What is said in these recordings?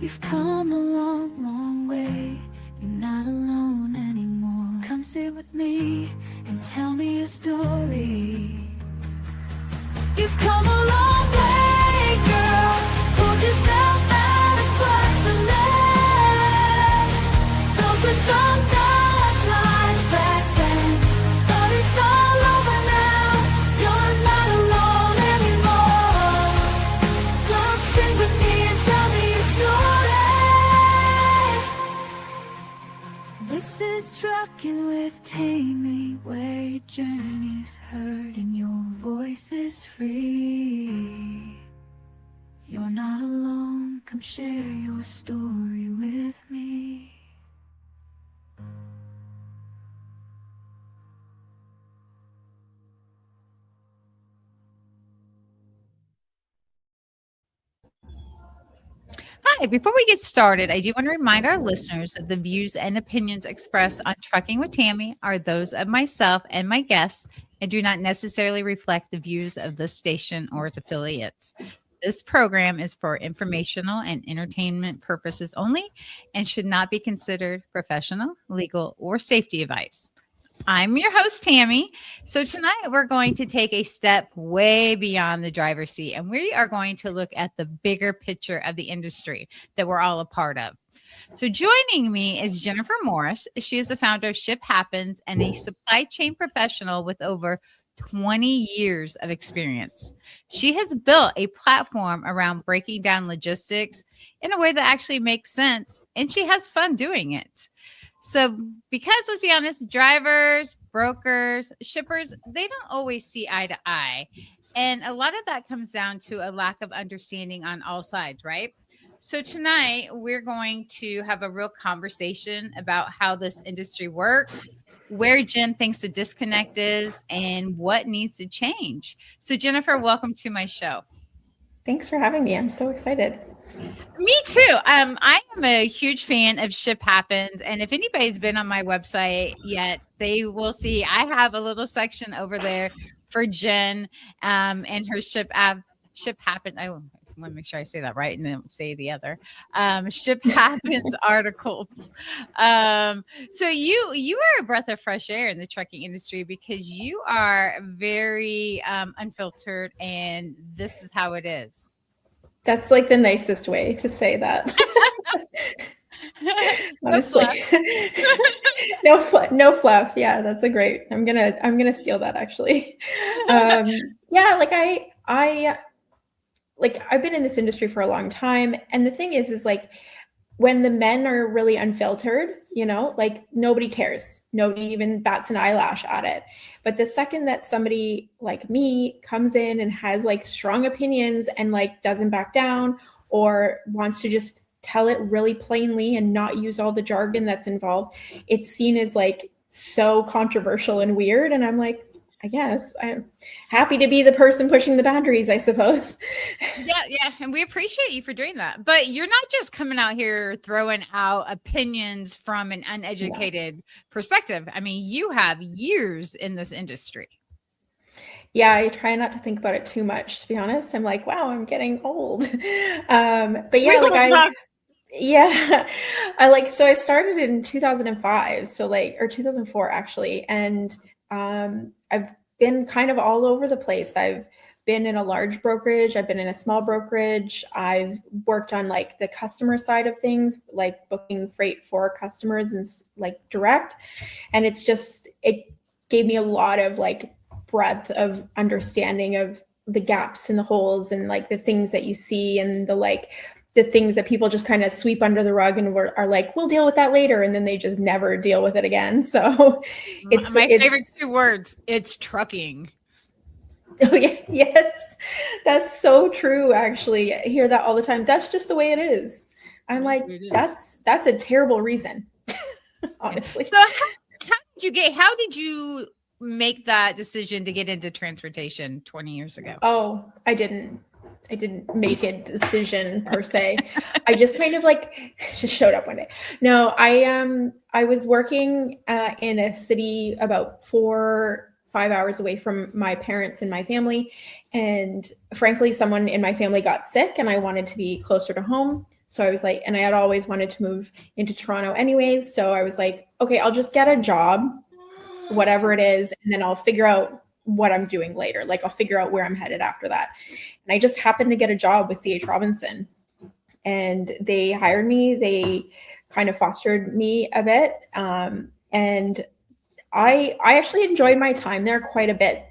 You've come a long, long way. You're not alone anymore. Come sit with me and tell me your story. You've come a long way, girl. Hold yourself out and fight the left. Those were some dark times back then, but it's all over now. You're not alone anymore. Come sit with me and tell me your story. This is Truckin' with Tamie, where your journey's heard and your voice is free. You're not alone, come share your story with me. Hi, before we get started, I do want to remind our listeners that the views and opinions expressed on Trucking with Tamie are those of myself and my guests and do not necessarily reflect the views of the station or its affiliates. This program is for informational and entertainment purposes only and should not be considered professional, legal, or safety advice. I'm your host, Tamie. So tonight we're going to take a step way beyond the driver's seat, and we are going to look at the bigger picture of the industry that we're all a part of. So joining me is Jennifer Morris. She is the founder of Ship Happens and a supply chain professional with over 20 years of experience. She has built a platform around breaking down logistics in a way that actually makes sense, and she has fun doing it. So, because let's be honest, drivers, brokers, shippers, they don't always see eye to eye. And a lot of that comes down to a lack of understanding on all sides, right? So, tonight we're going to have a real conversation about how this industry works, where Jen thinks the disconnect is, and what needs to change. So, Jennifer, welcome to my show. Thanks for having me. I'm so excited. Me too. I am a huge fan of Ship Happens, and if anybody's been on my website yet, they will see I have a little section over there for Jen and her Ship Happens. I want to make sure I say that right and then say the other Ship Happens article. So you are a breath of fresh air in the trucking industry because you are very unfiltered, and this is how it is. That's like the nicest way to say that. Honestly, no fluff. Yeah, that's a great. I'm gonna steal that actually. Yeah, I've been in this industry for a long time, and the thing is like when the men are really unfiltered, like nobody cares. Nobody even bats an eyelash at it. But the second that somebody like me comes in and has like strong opinions and like doesn't back down or wants to just tell it really plainly and not use all the jargon that's involved, it's seen as like so controversial and weird. And I'm like, I guess I'm happy to be the person pushing the boundaries, I suppose. Yeah. And we appreciate you for doing that. But you're not just coming out here throwing out opinions from an uneducated perspective. I mean, you have years in this industry. Yeah, I try not to think about it too much, to be honest. I'm like, wow, I'm getting old. But yeah, so I started in 2005, or 2004 actually. And I've been kind of all over the place. I've been in a large brokerage. I've been in a small brokerage. I've worked on like the customer side of things, like booking freight for customers and like direct. And it gave me a lot of like breadth of understanding of the gaps and the holes and like the things that you see and the things that people just kind of sweep under the rug and are like, we'll deal with that later. And then they just never deal with it again. So it's my favorite two words. It's trucking. Oh yeah. Yes. That's so true. Actually, I hear that all the time. That's just the way it is. I'm like, that's a terrible reason. Honestly. So how did you make that decision to get into transportation 20 years ago? Oh, I didn't make a decision per se. I just kind of just showed up one day. No, I was working in a city about 4-5 hours away from my parents and my family. And frankly, someone in my family got sick and I wanted to be closer to home. So I was like, and I had always wanted to move into Toronto anyways. So I was like, okay, I'll just get a job, whatever it is, and then I'll figure out what I'm doing later. Like I'll figure out where I'm headed after that. And I just happened to get a job with C.H. Robinson, and they hired me. They kind of fostered me a bit. And I actually enjoyed my time there quite a bit.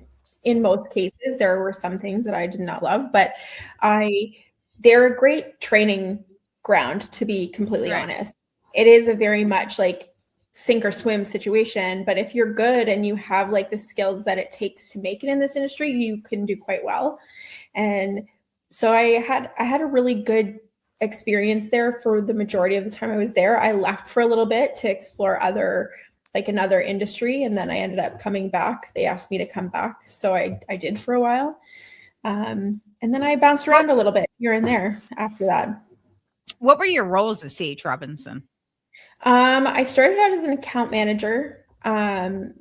In most cases, there were some things that I did not love, but they're a great training ground, to be completely honest. It is a very much like sink or swim situation, but if you're good and you have like the skills that it takes to make it in this industry, you can do quite well. And so I had a really good experience there for the majority of the time I was there. I left for a little bit to explore another industry, and then I ended up coming back. They asked me to come back, so I did for a while. And then I bounced around a little bit here and there after that. What were your roles at C.H. Robinson? I started out as an account manager,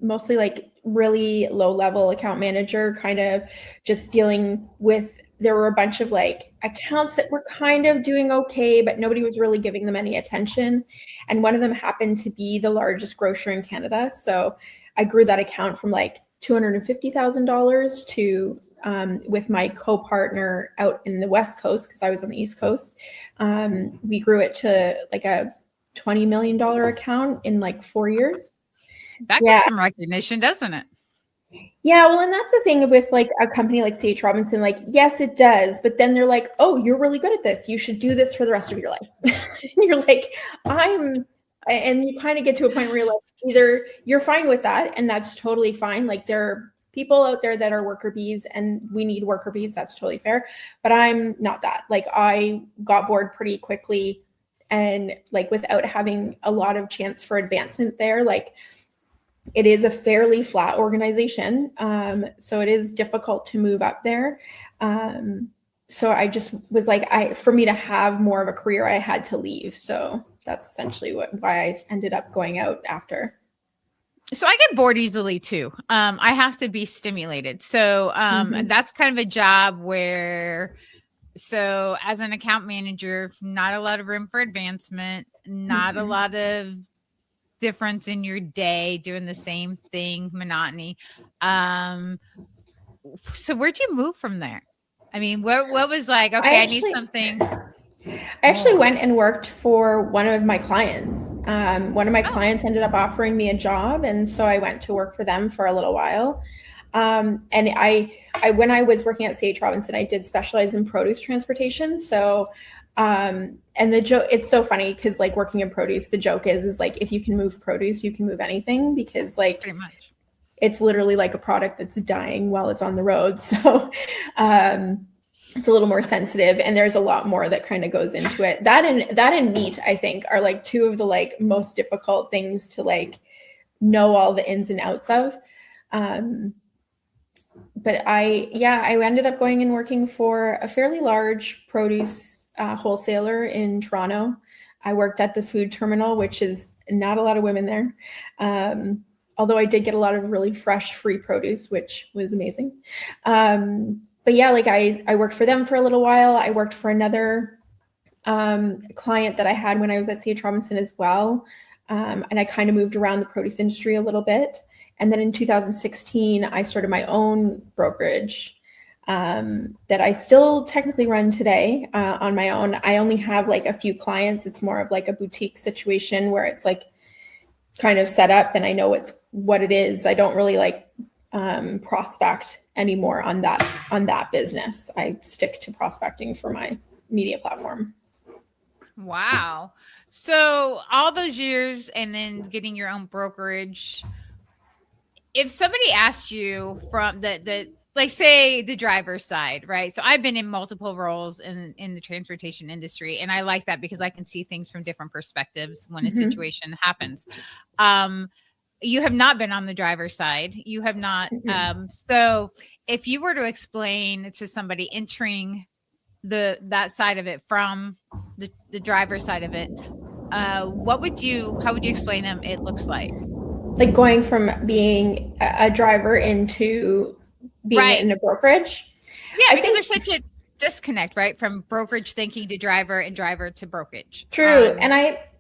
mostly like really low level account manager, kind of just dealing with, there were a bunch of like accounts that were kind of doing okay, but nobody was really giving them any attention. And one of them happened to be the largest grocer in Canada. So I grew that account from like $250,000 to with my co-partner out in the West Coast, because I was on the East Coast. We grew it to like a $20 million account in like 4 years. That gets some recognition, doesn't it? Yeah, well, and that's the thing with like a company like C.H. Robinson, like, yes, it does. But then they're like, oh, you're really good at this. You should do this for the rest of your life. And you're like, and you kind of get to a point where you're like, either you're fine with that, and that's totally fine. Like there are people out there that are worker bees, and we need worker bees. That's totally fair. But I'm not that. Like I got bored pretty quickly, and like without having a lot of chance for advancement there, like it is a fairly flat organization. So it is difficult to move up there. So I just was like, for me to have more of a career, I had to leave. So that's essentially why I ended up going out after. So I get bored easily too. I have to be stimulated. So that's kind of a job where, so as an account manager, not a lot of room for advancement, not a lot of difference in your day, doing the same thing, monotony. So where'd you move from there? I mean, what was like, okay, I need something. I actually went and worked for one of my clients. One of my clients ended up offering me a job, and so I went to work for them for a little while. And I when I was working at C.H. Robinson, I did specialize in produce transportation. So and the joke, it's so funny because like working in produce, the joke is like, if you can move produce, you can move anything, because like pretty much it's literally like a product that's dying while it's on the road. So it's a little more sensitive, and there's a lot more that kind of goes into it. That and meat, I think, are like two of the like most difficult things to like know all the ins and outs of. But I ended up going and working for a fairly large produce wholesaler in Toronto. I worked at the food terminal, which is not a lot of women there. Although I did get a lot of really fresh, free produce, which was amazing. But yeah, like I worked for them for a little while. I worked for another client that I had when I was at C.H. Robinson as well. And I kind of moved around the produce industry a little bit. And then in 2016, I started my own brokerage that I still technically run today on my own. I only have like a few clients. It's more of like a boutique situation where it's like kind of set up and I know what it is. I don't really like prospect anymore on that business. I stick to prospecting for my media platform. Wow. So all those years and then getting your own brokerage, if somebody asked you from the like say the driver's side, right? So I've been in multiple roles in the transportation industry, and I like that because I can see things from different perspectives when a situation happens. You have not been on the driver's side. You have not. So if you were to explain to somebody entering that side of it from the driver's side of it, how would you explain them it looks like? Like going from being a driver into being in a brokerage? Yeah, because there's such disconnect, right? From brokerage thinking to driver and driver to brokerage. True.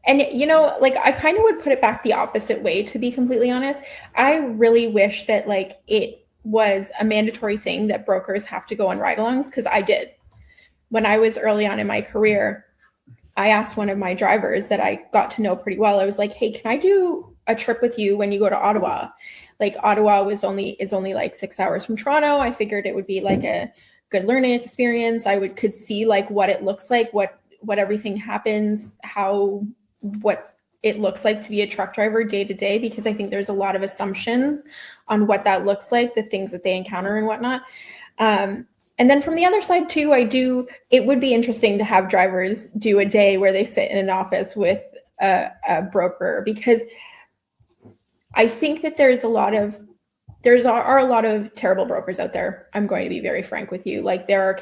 And you know, like I kind of would put it back the opposite way, to be completely honest. I really wish that like it was a mandatory thing that brokers have to go on ride-alongs, because I did. When I was early on in my career, I asked one of my drivers that I got to know pretty well. I was like, "Hey, can I do a trip with you when you go to Ottawa?" Like Ottawa is only like 6 hours from Toronto. I figured it would be like a good learning experience. I could see like what it looks like, what everything happens, what it looks like to be a truck driver day to day, because I think there's a lot of assumptions on what that looks like, the things that they encounter and whatnot. And then from the other side too, it would be interesting to have drivers do a day where they sit in an office with a broker, because I think that there are a lot of terrible brokers out there. I'm going to be very frank with you. Like there are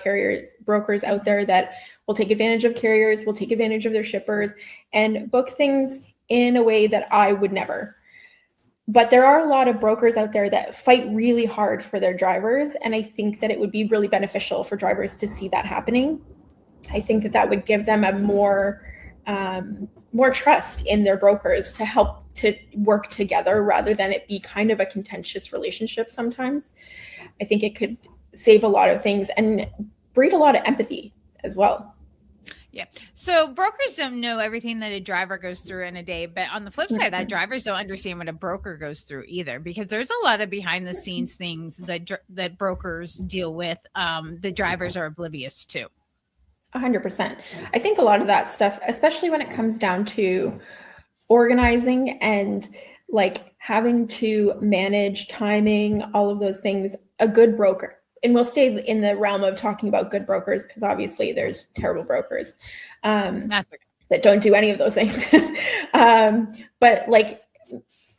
brokers out there that will take advantage of carriers, will take advantage of their shippers and book things in a way that I would never. But there are a lot of brokers out there that fight really hard for their drivers. And I think that it would be really beneficial for drivers to see that happening. I think that that would give them a more trust in their brokers to help to work together, rather than it be kind of a contentious relationship sometimes. I think it could save a lot of things and breed a lot of empathy as well. Yeah. So brokers don't know everything that a driver goes through in a day, but on the flip side, that drivers don't understand what a broker goes through either, because there's a lot of behind the scenes things that brokers deal with. The drivers are oblivious to. 100%. I think a lot of that stuff, especially when it comes down to organizing and like having to manage timing, all of those things, a good broker, and we'll stay in the realm of talking about good brokers, because obviously there's terrible brokers that don't do any of those things. But like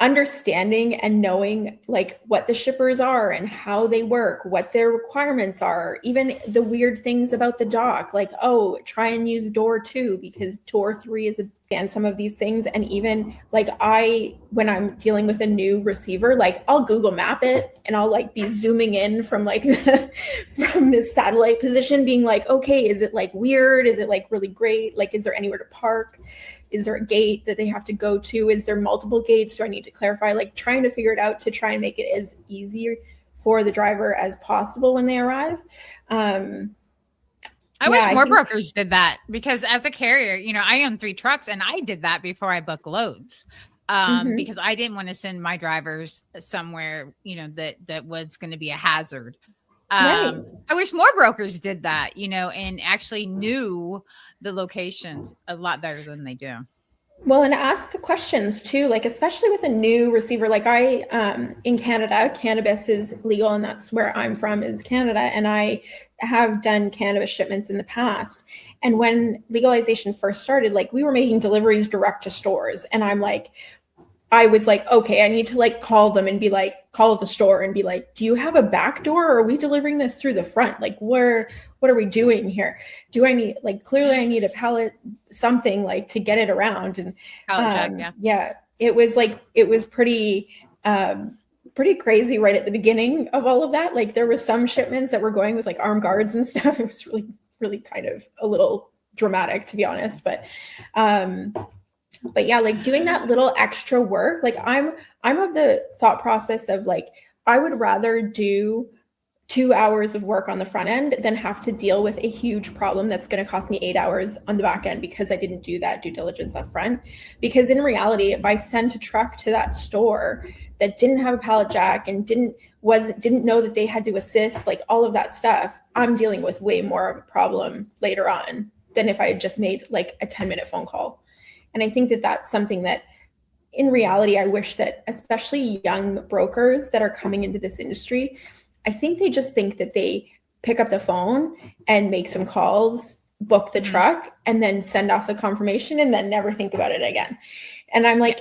understanding and knowing like what the shippers are and how they work, what their requirements are, even the weird things about the dock, like, oh, try and use door 2 because door 3 is and some of these things. And even like when I'm dealing with a new receiver, like I'll Google map it and I'll like be zooming in from like from this satellite position, being like, okay, is it like weird? Is it like really great? Like, is there anywhere to park? Is there a gate that they have to go to? Is there multiple gates? Do I need to clarify? Like trying to figure it out to try and make it as easy for the driver as possible when they arrive. I wish more brokers did that, because as a carrier, you know, I own 3 trucks and I did that before I book loads. Because I didn't want to send my drivers somewhere, you know, that was going to be a hazard. I wish more brokers did that, you know, and actually knew the locations a lot better than they do. Well, and ask the questions too, like especially with a new receiver. Like in Canada, cannabis is legal, and that's where I'm from, is Canada. And I have done cannabis shipments in the past. And when legalization first started, like we were making deliveries direct to stores. And I was like, okay, I need to like call them and be like, call the store and be like, do you have a back door, or are we delivering this through the front? Like, what are we doing here? Do I need, like, clearly I need a pallet, something like to get it around. And it was pretty crazy right at the beginning of all of that. Like there was some shipments that were going with like armed guards and stuff. It was really, really kind of a little dramatic, to be honest. But yeah, like doing that little extra work, like I'm of the thought process of like, I would rather do 2 hours of work on the front end than have to deal with a huge problem that's going to cost me 8 hours on the back end because I didn't do that due diligence up front. Because in reality, if I sent a truck to that store that didn't have a pallet jack and didn't know that they had to assist, like all of that stuff, I'm dealing with way more of a problem later on than if I had just made like a 10-minute phone call. And I think that that's something that in reality, I wish that especially young brokers that are coming into this industry, I think they just think that they pick up the phone and make some calls, book the truck, and then send off the confirmation and then never think about it again. And I'm like,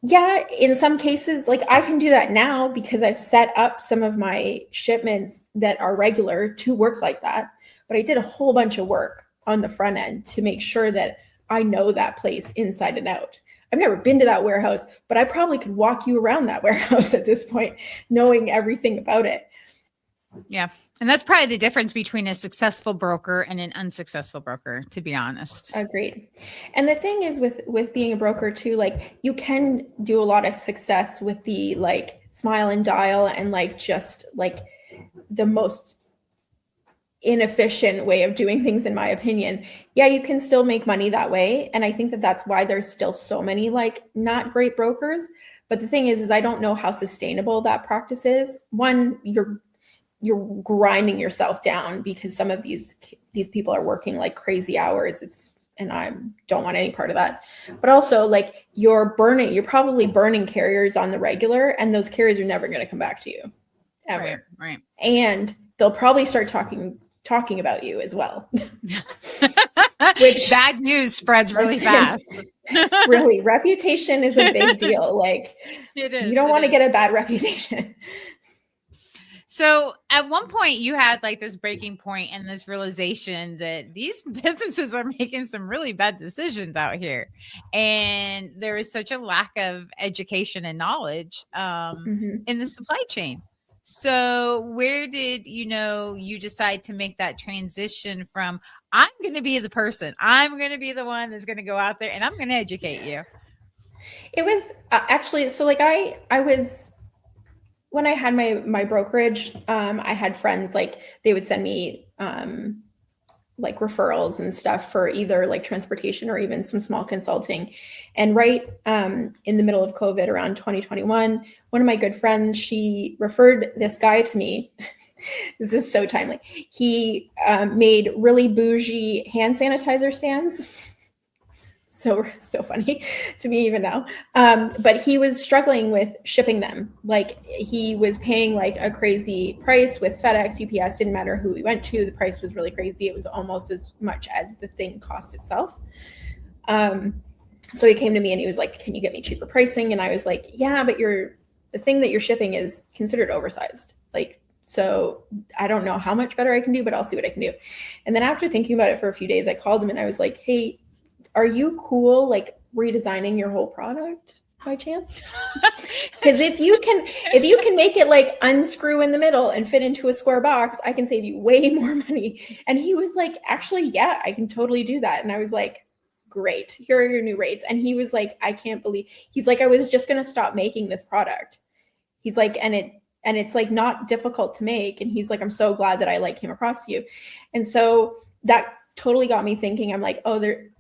yeah, in some cases, like I can do that now because I've set up some of my shipments that are regular to work like that. But I did a whole bunch of work on the front end to make sure that I know that place inside and out. I've never been to that warehouse, but I probably could walk you around that warehouse at this point, knowing everything about it. Yeah. And that's probably the difference between a successful broker and an unsuccessful broker, to be honest. Agreed. And the thing is with being a broker too, like you can do a lot of success with the like smile and dial and like just like the most inefficient way of doing things, in my opinion. Yeah, you can still make money that way. And I think that that's why there's still so many like not great brokers. But the thing is I don't know how sustainable that practice is. One, you're grinding yourself down because some of these people are working like crazy hours. And I don't want any part of that. But also like you're probably burning carriers on the regular, and those carriers are never going to come back to you ever. Right. And they'll probably start talking about you as well. Which bad news spreads really fast. Really, reputation is a big deal. Like it is. You don't want to get a bad reputation. So at one point you had like this breaking point and this realization that these businesses are making some really bad decisions out here. And there is such a lack of education and knowledge in the supply chain. So where did, you decide to make that transition from, I'm going to be the person, I'm going to be the one that's going to go out there and I'm going to educate you? It was actually, so like I was, when I had my brokerage, I had friends, like they would send me like referrals and stuff for either like transportation or even some small consulting. And right in the middle of COVID around 2021, one of my good friends, she referred this guy to me. This is so timely. He made really bougie hand sanitizer stands. So funny to me even now. But he was struggling with shipping them. Like he was paying like a crazy price with FedEx, UPS, didn't matter who we went to. The price was really crazy. It was almost as much as the thing cost itself. So he came to me and he was like, can you get me cheaper pricing? And I was like, yeah, but the thing that you're shipping is considered oversized. Like, so I don't know how much better I can do, but I'll see what I can do. And then after thinking about it for a few days, I called him and I was like, hey, are you cool like redesigning your whole product by chance? Because if you can make it like unscrew in the middle and fit into a square box, I can save you way more money. And he was like, actually, yeah, I can totally do that. And I was like, great, here are your new rates. And he was like, I can't believe, he's like, I was just going to stop making this product. He's like, and it's like not difficult to make. And he's like, I'm so glad that I like came across you. And so that totally got me thinking. I'm like,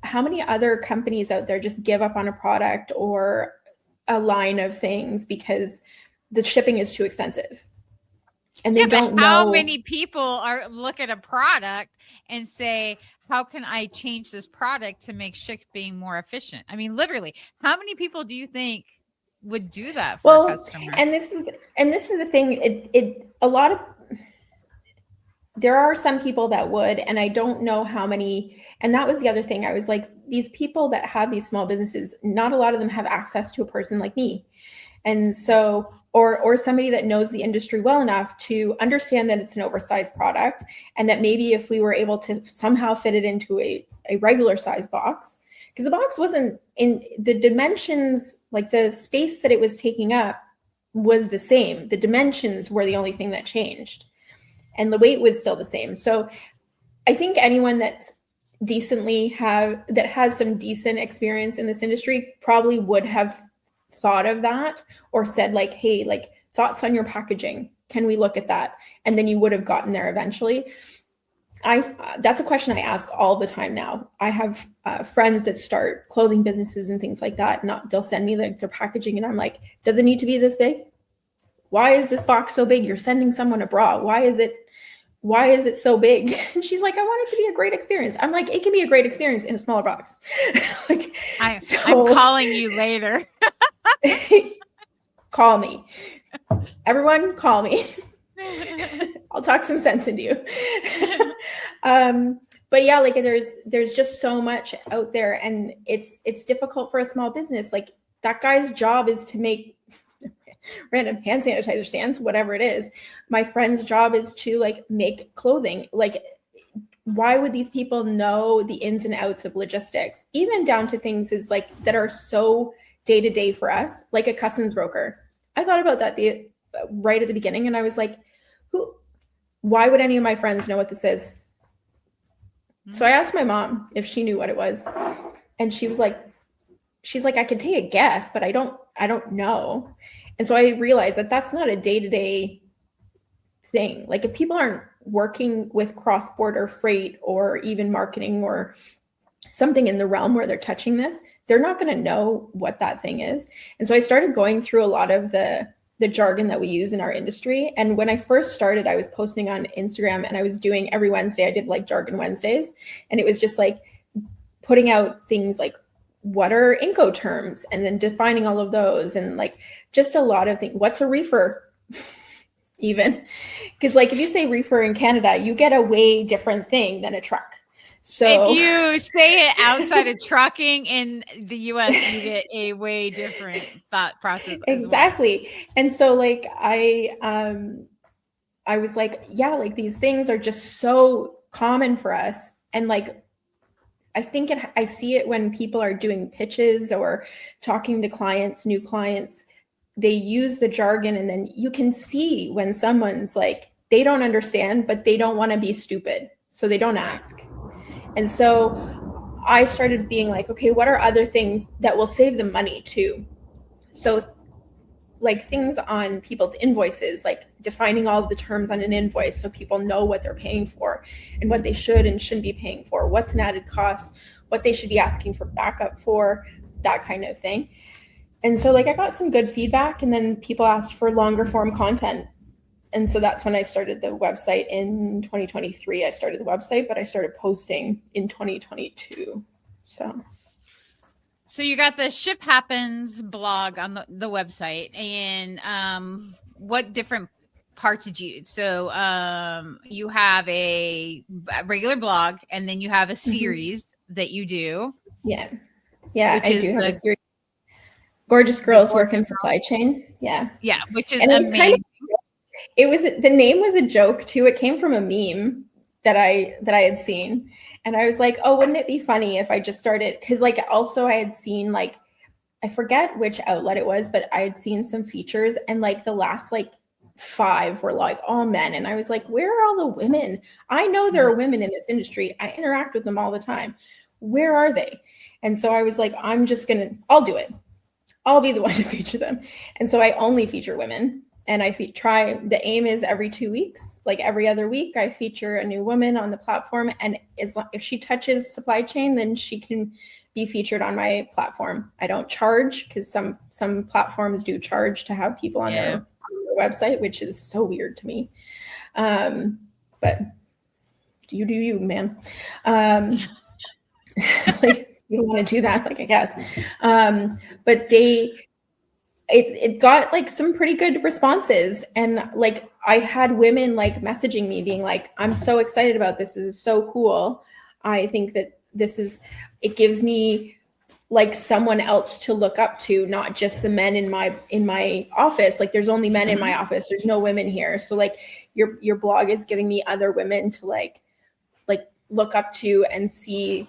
how many other companies out there just give up on a product or a line of things because the shipping is too expensive? And they don't know. How many people look at a product and say, how can I change this product to make shipping more efficient? I mean, literally, how many people do you think would do that for a customer? And this is the thing. There are some people that would, and I don't know how many. And that was the other thing. I was like, these people that have these small businesses, not a lot of them have access to a person like me. And so, or somebody that knows the industry well enough to understand that it's an oversized product, and that maybe if we were able to somehow fit it into a regular size box, because the box wasn't in the dimensions, like the space that it was taking up was the same. The dimensions were the only thing that changed. And the weight was still the same. So I think anyone that has some decent experience in this industry probably would have thought of that or said like, hey, like thoughts on your packaging. Can we look at that? And then you would have gotten there eventually. That's a question I ask all the time now. I have friends that start clothing businesses and things like that. They'll send me their packaging and I'm like, does it need to be this big? Why is this box so big? You're sending someone a bra. Why is it so big? And she's like, I want it to be a great experience. I'm like, it can be a great experience in a smaller box. I'm calling you later. Call me. Everyone, call me. I'll talk some sense into you. But yeah, like there's just so much out there, and it's difficult for a small business. Like that guy's job is to make random hand sanitizer stands, whatever it is. My friend's job is to like make clothing. Like, why would these people know the ins and outs of logistics, even down to things is like that are so day to day for us, like a customs broker? I thought about that right at the beginning, and I was like, why would any of my friends know what this is? So I asked my mom if she knew what it was. And she's like, I could take a guess, but I don't know. And so I realized that that's not a day-to-day thing. Like if people aren't working with cross-border freight or even marketing or something in the realm where they're touching this, they're not going to know what that thing is. And so I started going through a lot of the jargon that we use in our industry. And when I first started, I was posting on Instagram and I was doing every Wednesday, I did like Jargon Wednesdays. And it was just like putting out things like, what are Incoterms? And then defining all of those and like just a lot of things. What's a reefer? Even because like if you say reefer in Canada, you get a way different thing than a truck. So if you say it outside of trucking in the US, you get a way different thought process. Exactly. Well. And so like I was like, yeah, like these things are just so common for us. And like I think I see it when people are doing pitches or talking to clients, new clients, they use the jargon and then you can see when someone's like, they don't understand, but they don't want to be stupid. So they don't ask. And so I started being like, okay, what are other things that will save them money too? So like things on people's invoices, like defining all of the terms on an invoice so people know what they're paying for and what they should and shouldn't be paying for, what's an added cost, what they should be asking for backup for, that kind of thing. And so like I got some good feedback and then people asked for longer form content. And so that's when I started the website in 2023. I started the website, but I started posting in 2022. So you got the Ship Happens blog on the website, and what different parts did you? So you have a regular blog, and then you have a series that you do. Yeah, I do have a series. Gorgeous Girls Work in Supply Chain. Yeah, which is amazing. The name was a joke too. It came from a meme that I had seen. And I was like, oh, wouldn't it be funny if I just started? Because like also I had seen like, I forget which outlet it was, but I had seen some features and like the last like 5 were like all men. And I was like, where are all the women? I know there are women in this industry. I interact with them all the time. Where are they? And so I was like, I'll do it. I'll be the one to feature them. And so I only feature women. And the aim is every 2 weeks, like every other week, I feature a new woman on the platform. And if she touches supply chain, then she can be featured on my platform. I don't charge because some platforms do charge to have people on their website, which is so weird to me. But you do you, man. Like you want to do that, like I guess. But it got like some pretty good responses. And like I had women like messaging me being like, I'm so excited about this. This is so cool. I think that it gives me like someone else to look up to, not just the men in my office. Like there's only men in my office. There's no women here. So like your blog is giving me other women to like look up to and see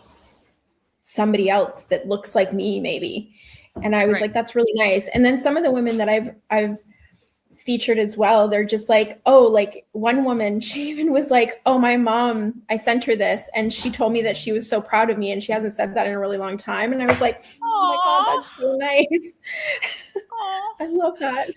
somebody else that looks like me maybe. And I was like, that's really nice. And then some of the women that I've featured as well, they're just like, oh, like one woman, she even was like, oh, my mom, I sent her this and she told me that she was so proud of me and she hasn't said that in a really long time. And I was like, oh my God, that's so nice. I love that.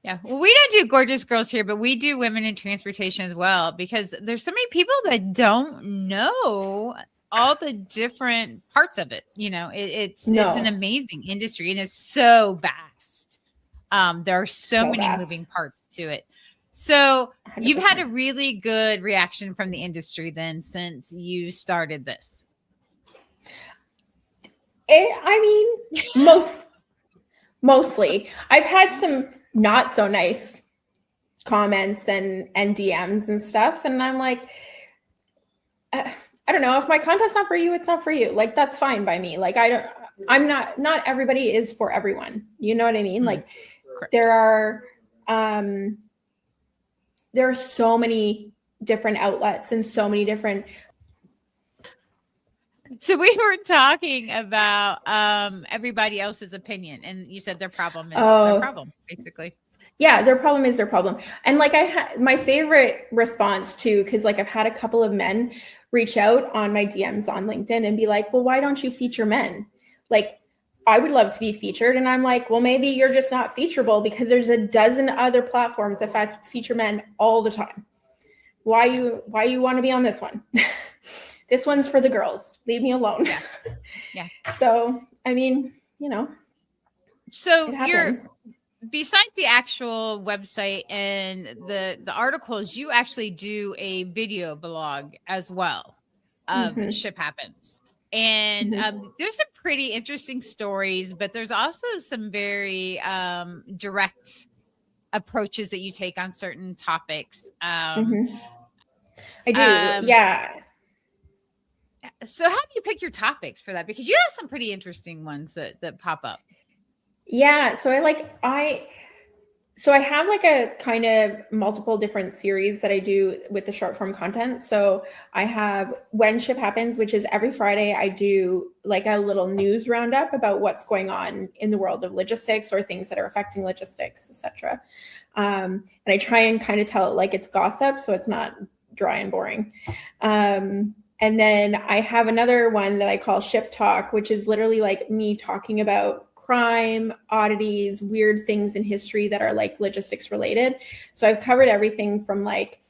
Yeah. Well, we don't do Gorgeous Girls here, but we do Women in Transportation as well, because there's so many people that don't know all the different parts of it. You know, it's an amazing industry and it's so vast. There are so many moving parts to it. So 100%. You've had a really good reaction from the industry then since you started this. I mean, mostly. I've had some not so nice comments and DMs and stuff. And I'm like, I don't know, if my content's not for you, it's not for you. Like, that's fine by me. Like, not everybody is for everyone. You know what I mean? Like there are so many different outlets and so many different. So we were talking about everybody else's opinion and you said their problem is their problem, basically. Yeah, their problem is their problem. And like my favorite response too, because like I've had a couple of men reach out on my DMs on LinkedIn and be like, well, why don't you feature men? Like, I would love to be featured. And I'm like, well, maybe you're just not featurable because there's a dozen other platforms that feature men all the time. Why you want to be on this one? This one's for the girls. Leave me alone. Yeah. So, I mean, you know, So it happens. besides the actual website and the articles, you actually do a video blog as well of Ship Happens. And there's some pretty interesting stories, but there's also some very direct approaches that you take on certain topics. I do. Yeah. So how do you pick your topics for that? Because you have some pretty interesting ones that pop up. Yeah. So I have like a kind of multiple different series that I do with the short form content. So I have When Ship Happens, which is every Friday. I do like a little news roundup about what's going on in the world of logistics or things that are affecting logistics, etc. And I try and kind of tell it like it's gossip, so it's not dry and boring. And then I have another one that I call Ship Talk, which is literally like me talking about crime, oddities, weird things in history that are like logistics related. So I've covered everything from like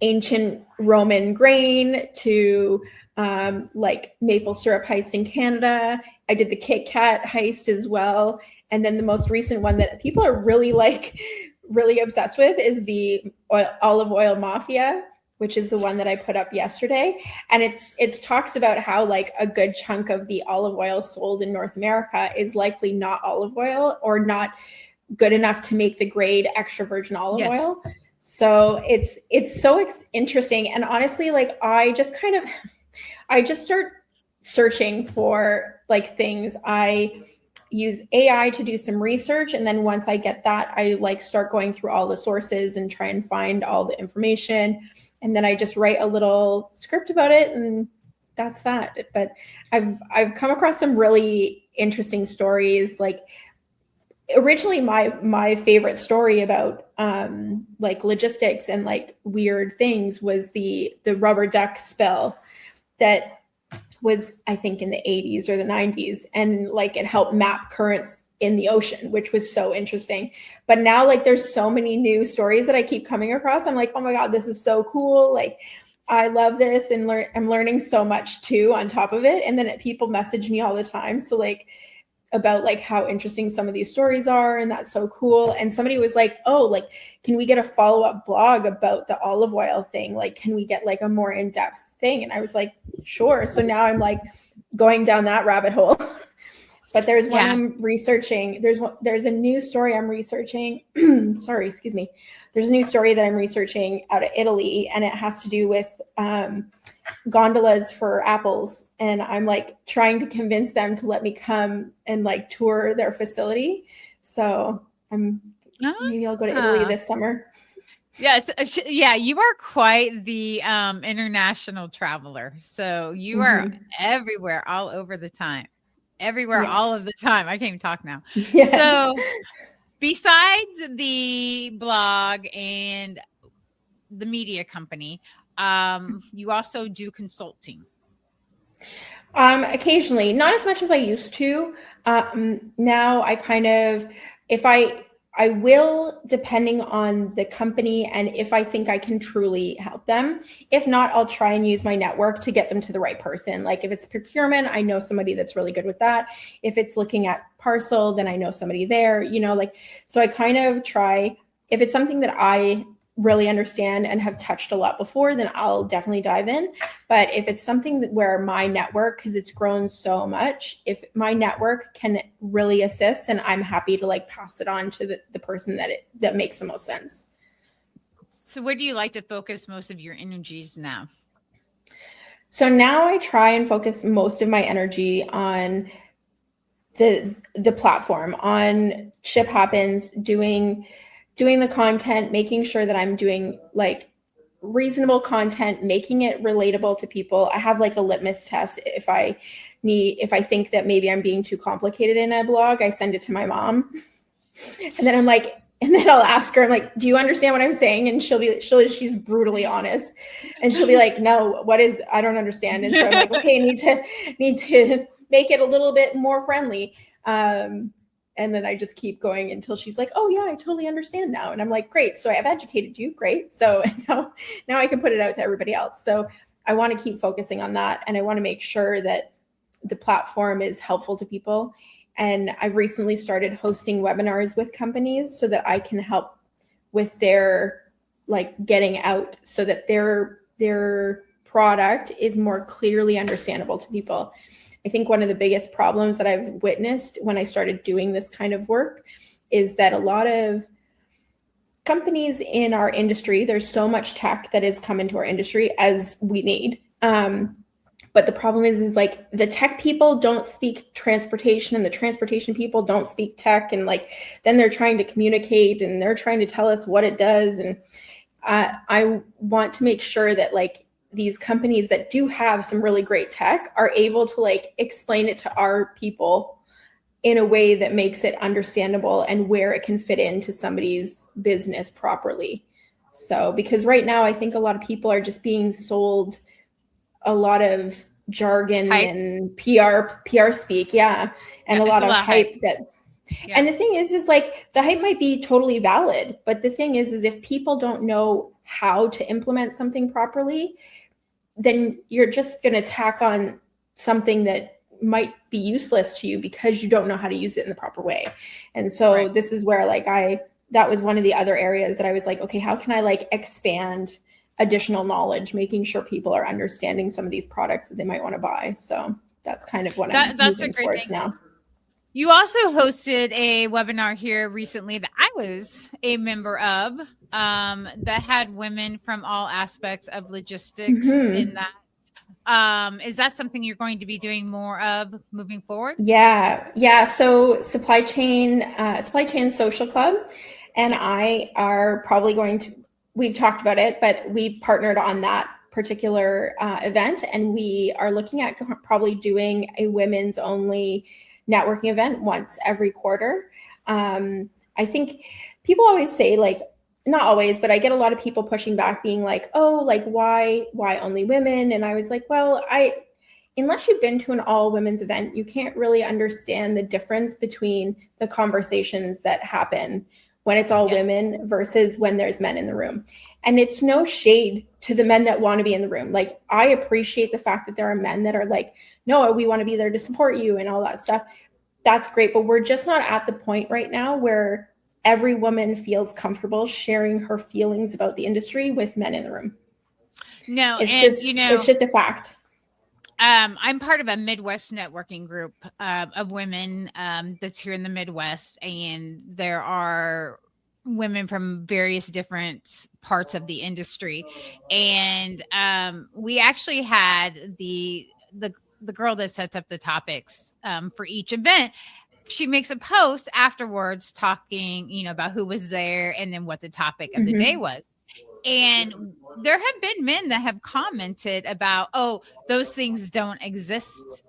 ancient Roman grain to like maple syrup heist in Canada. I did the Kit Kat heist as well. And then the most recent one that people are really obsessed with is the olive oil mafia, which is the one that I put up yesterday. And it talks about how like a good chunk of the olive oil sold in North America is likely not olive oil or not good enough to make the grade extra virgin olive oil. So it's so interesting. And honestly, like I just start searching for like things. I use AI to do some research. And then once I get that, I like start going through all the sources and try and find all the information. And then I just write a little script about it, and that's that. But I've come across some really interesting stories. Like originally my favorite story about like logistics and like weird things was the rubber duck spill that was, I think, in the 80s or the 90s. And like it helped map currents in the ocean, which was so interesting. But now like there's so many new stories that I keep coming across. I'm like, oh my God, this is so cool. Like I love this, and I'm learning so much too on top of it. And then people message me all the time. So like about like how interesting some of these stories are, and that's so cool. And somebody was like, oh, like, can we get a follow-up blog about the olive oil thing? Like, can we get like a more in-depth thing? And I was like, sure. So now I'm like going down that rabbit hole. But there's one I'm researching. There's a new story I'm researching. Sorry, excuse me. There's a new story that I'm researching out of Italy, and it has to do with gondolas for apples. And I'm like trying to convince them to let me come and like tour their facility. So maybe I'll go to Italy this summer. Yeah, you are quite the international traveler. So you are everywhere, all over the time. Everywhere, all of the time. I can't even talk now. Yes. So besides the blog and the media company, you also do consulting. Occasionally, not as much as I used to. Now I kind of, I will, depending on the company and if I think I can truly help them. If not, I'll try and use my network to get them to the right person. Like if it's procurement, I know somebody that's really good with that. If it's looking at parcel, then I know somebody there, so I kind of try, if it's something that I really understand and have touched a lot before, then I'll definitely dive in. But if it's something where my network, because it's grown so much, if my network can really assist, then I'm happy to like pass it on to the person that makes the most sense. So where do you like to focus most of your energies now? So now I try and focus most of my energy on the platform, on Ship Happens, doing the content, making sure that I'm doing like reasonable content, making it relatable to people. I have like a litmus test. If I think that maybe I'm being too complicated in a blog, I send it to my mom. And then I'm like, And then I'll ask her, I'm like, do you understand what I'm saying? And she's brutally honest. And she'll be like, no, I don't understand. And so I'm like, okay, need to make it a little bit more friendly. And then I just keep going until she's like, oh yeah, I totally understand now. And I'm like, great. So I've educated you. Great. So now I can put it out to everybody else. So I want to keep focusing on that. And I want to make sure that the platform is helpful to people. And I've recently started hosting webinars with companies so that I can help with their getting out so that their product is more clearly understandable to people. I think one of the biggest problems that I've witnessed when I started doing this kind of work is that a lot of companies in our industry, there's so much tech that has come into our industry as we need. But the problem is like the tech people don't speak transportation and the transportation people don't speak tech. And then they're trying to communicate and they're trying to tell us what it does. And I want to make sure that these companies that do have some really great tech are able to explain it to our people in a way that makes it understandable and where it can fit into somebody's business properly. So, because right now I think a lot of people are just being sold a lot of jargon hype. And PR speak. Yeah. And a lot of hype that, yeah. And the thing is the hype might be totally valid, but the thing is if people don't know how to implement something properly, then you're just going to tack on something that might be useless to you because you don't know how to use it in the proper way. And so This is where that was one of the other areas that I was like, okay, how can I expand additional knowledge, making sure people are understanding some of these products that they might want to buy. So that's kind of what I'm moving towards now. You also hosted a webinar here recently that I was a member of that had women from all aspects of logistics in that. Is that something you're going to be doing more of moving forward? Yeah. So Supply Chain Social Club and I are probably going to, we've talked about it, but we partnered on that particular event. And we are looking at probably doing a women's only networking event once every quarter. I think people always say not always, but I get a lot of people pushing back being like, oh, why only women? And I was like, well, unless you've been to an all women's event, you can't really understand the difference between the conversations that happen when it's all women versus when there's men in the room. And it's no shade to the men that want to be in the room. I appreciate the fact that there are men that are no, we want to be there to support you and all that stuff. That's great. But we're just not at the point right now where every woman feels comfortable sharing her feelings about the industry with men in the room. No, it's just a fact. I'm part of a Midwest networking group of women that's here in the Midwest, and there are women from various different parts of the industry. And we actually had the girl that sets up the topics for each event. She makes a post afterwards talking, about who was there and then what the topic of the day was. And there have been men that have commented about, oh, those things don't exist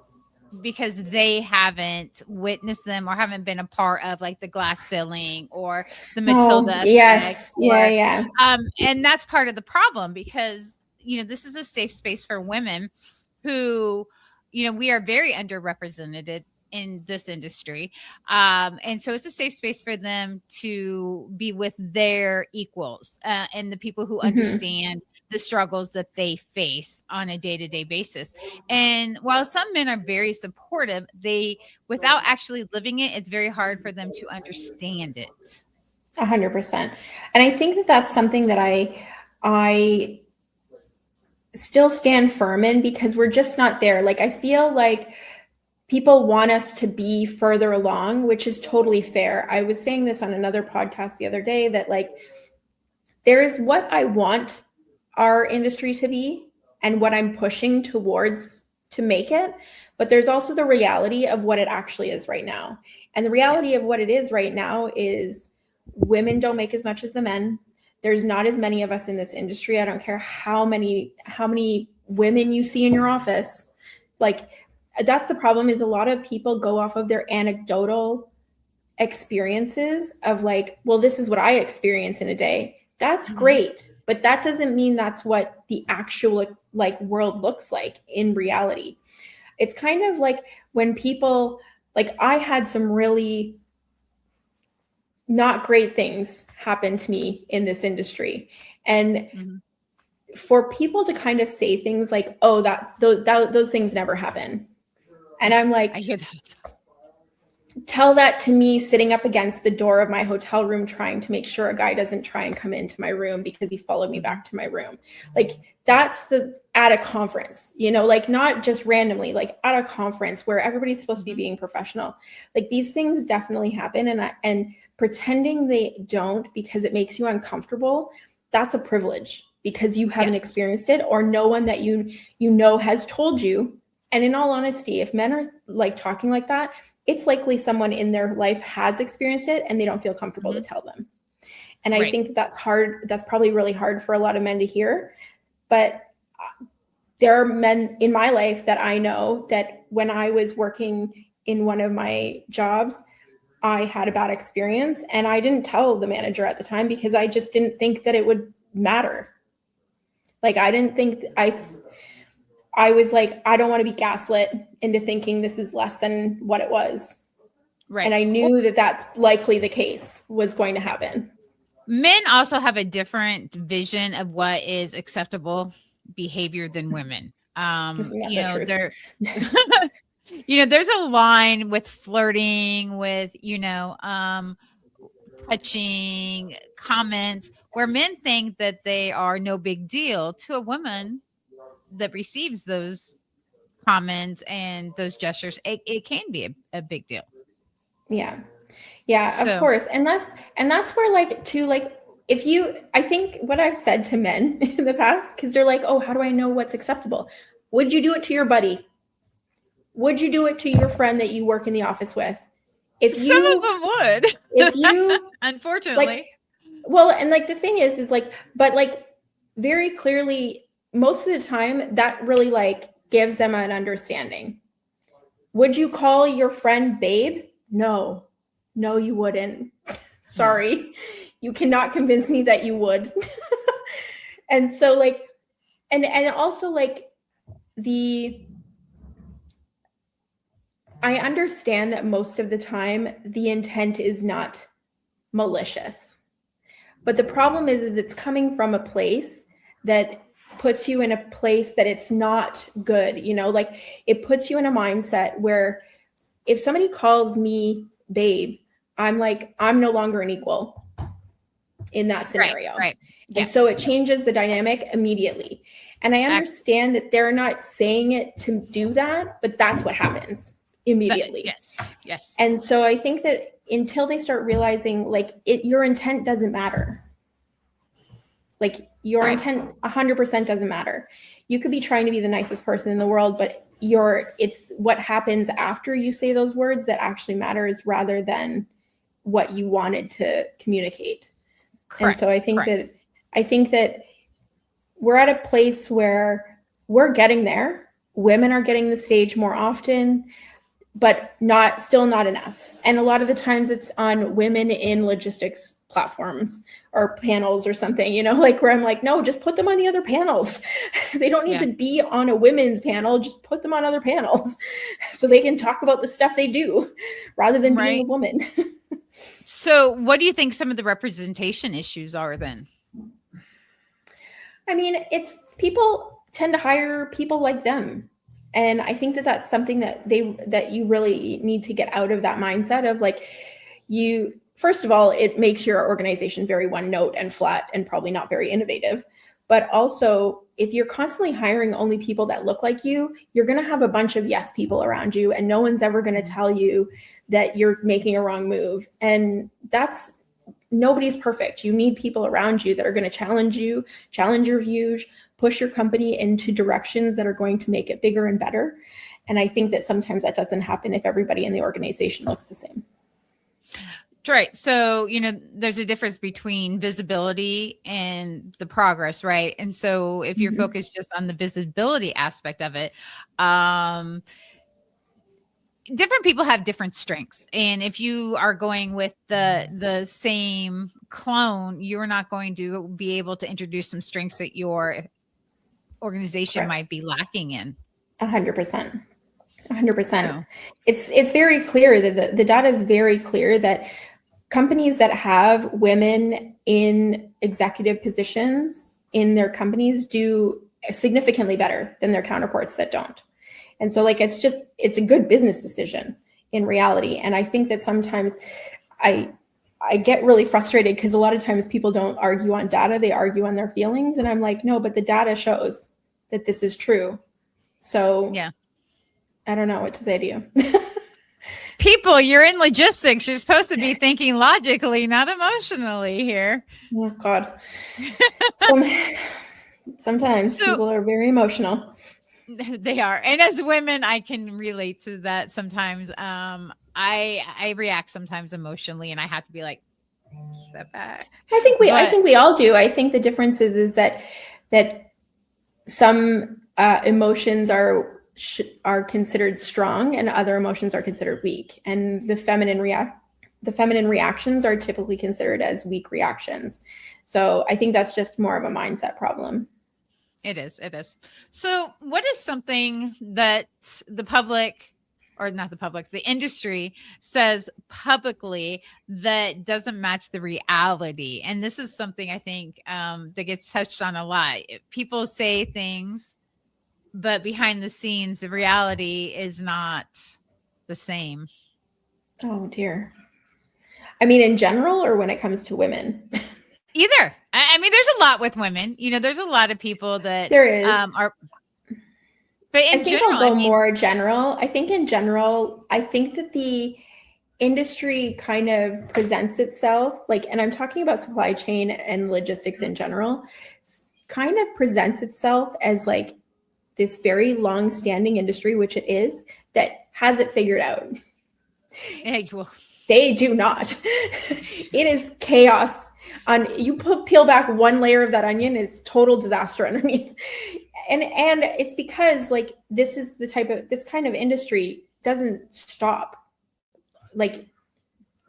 because they haven't witnessed them or haven't been a part of the glass ceiling or the Matilda effect. Yes. Yeah. And that's part of the problem because, this is a safe space for women who, we are very underrepresented in this industry. And so it's a safe space for them to be with their equals and the people who understand the struggles that they face on a day-to-day basis. And while some men are very supportive, without actually living it, it's very hard for them to understand it. 100%. And I think that that's something that I still stand firm in because we're just not there. I feel like people want us to be further along, which is totally fair. I was saying this on another podcast the other day that there is what I want our industry to be and what I'm pushing towards to make it. But there's also the reality of what it actually is right now. And the reality of what it is right now is women don't make as much as the men. There's not as many of us in this industry. I don't care how many women you see in your office. That's the problem is a lot of people go off of their anecdotal experiences of like, well, this is what I experience in a day. That's great, but that doesn't mean that's what the actual like world looks like in reality. It's kind of like when people, like, I had some really not great things happen to me in this industry. And for people to kind of say things like, oh, those things never happen. And I'm like, I hear that. Tell that to me sitting up against the door of my hotel room trying to make sure a guy doesn't try and come into my room because he followed me back to my room. Like, that's at a conference, you know, like not just randomly, like at a conference where everybody's supposed to be being professional. Like, these things definitely happen, and pretending they don't because it makes you uncomfortable, that's a privilege because you haven't experienced it, or no one that you know has told you. And in all honesty, if men are like talking like that, it's likely someone in their life has experienced it and they don't feel comfortable to tell them. And I think that's hard. That's probably really hard for a lot of men to hear. But there are men in my life that I know that when I was working in one of my jobs, I had a bad experience and I didn't tell the manager at the time because I just didn't think that it would matter. Like, I didn't think I was like, I don't want to be gaslit into thinking this is less than what it was. Right. And I knew that that's likely the case was going to happen. Men also have a different vision of what is acceptable behavior than women. You know, they're, you know, there's a line with flirting, with, you know, touching, comments, where men think that they are no big deal. To a woman that receives those comments and those gestures, it can be a big deal. Yeah. Yeah, of course. And that's where, like, to like, if you, I think what I've said to men in the past, because they're like, oh, how do I know what's acceptable? Would you do it to your buddy? Would you do it to your friend that you work in the office with? Some of them would. If you, unfortunately. Like, well, and like the thing is like, but like very clearly, most of the time that really like gives them an understanding. Would you call your friend babe? No, you wouldn't. Sorry. You cannot convince me that you would. And so like, and also like I understand that most of the time the intent is not malicious. But the problem is it's coming from a place that puts you in a place that it's not good. You know, like, it puts you in a mindset where if somebody calls me babe, I'm like, I'm no longer an equal in that scenario. Right. Yeah. And so it changes the dynamic immediately. And I understand that they're not saying it to do that, but that's what happens immediately. Yes. And so I think that until they start realizing, like, your intent doesn't matter. Like, your intent 100% doesn't matter. You could be trying to be the nicest person in the world, but it's what happens after you say those words that actually matters, rather than what you wanted to communicate. Correct. And so I think that we're at a place where we're getting there. Women are getting the stage more often, but still not enough. And a lot of the times it's on women in logistics platforms or panels or something, you know, like, where I'm like, no, just put them on the other panels. They don't need to be on a women's panel. Just put them on other panels so they can talk about the stuff they do rather than being a woman. So what do you think some of the representation issues are then? I mean, it's people tend to hire people like them. And I think that that's something that you really need to get out of that mindset of, like, first of all, it makes your organization very one note and flat and probably not very innovative. But also, if you're constantly hiring only people that look like you, you're going to have a bunch of yes people around you, and no one's ever going to tell you that you're making a wrong move. And nobody's perfect. You need people around you that are going to challenge you, challenge your views, push your company into directions that are going to make it bigger and better. And I think that sometimes that doesn't happen if everybody in the organization looks the same. Right. So, you know, there's a difference between visibility and the progress, right? And so if you're focused just on the visibility aspect of it, different people have different strengths, and if you are going with the same clone, you're not going to be able to introduce some strengths that your organization Correct. might be lacking in. 100%. 100%. So, It's very clear that the data is very clear that companies that have women in executive positions in their companies do significantly better than their counterparts that don't. And so like, it's a good business decision in reality. And I think that sometimes I get really frustrated because a lot of times people don't argue on data, they argue on their feelings. And I'm like, no, but the data shows that this is true. So yeah. I don't know what to say to you. People, you're in logistics. You're supposed to be thinking logically, not emotionally here. Oh God. Sometimes people are very emotional. They are. And as women, I can relate to that sometimes. I react sometimes emotionally, and I have to be like, step back. I think we all do. I think the difference is that some emotions are considered strong and other emotions are considered weak, and the feminine reactions are typically considered as weak reactions. So I think that's just more of a mindset problem. It is. So what is something that the public, or not the public, the industry says publicly that doesn't match the reality? And this is something I think that gets touched on a lot. People say things, but behind the scenes, the reality is not the same. Oh dear. I mean, in general, or when it comes to women? Either. I mean, there's a lot with women. There's a lot of people that there is. Are. But in general, I'll go more general. I think in general, I think that the industry kind of presents itself like, and I'm talking about supply chain and logistics in general, kind of presents itself as like this very long-standing industry, which it is, that has it figured out. They do not. It is chaos. Peel back one layer of that onion, it's total disaster underneath. And it's because like this kind of industry doesn't stop. Like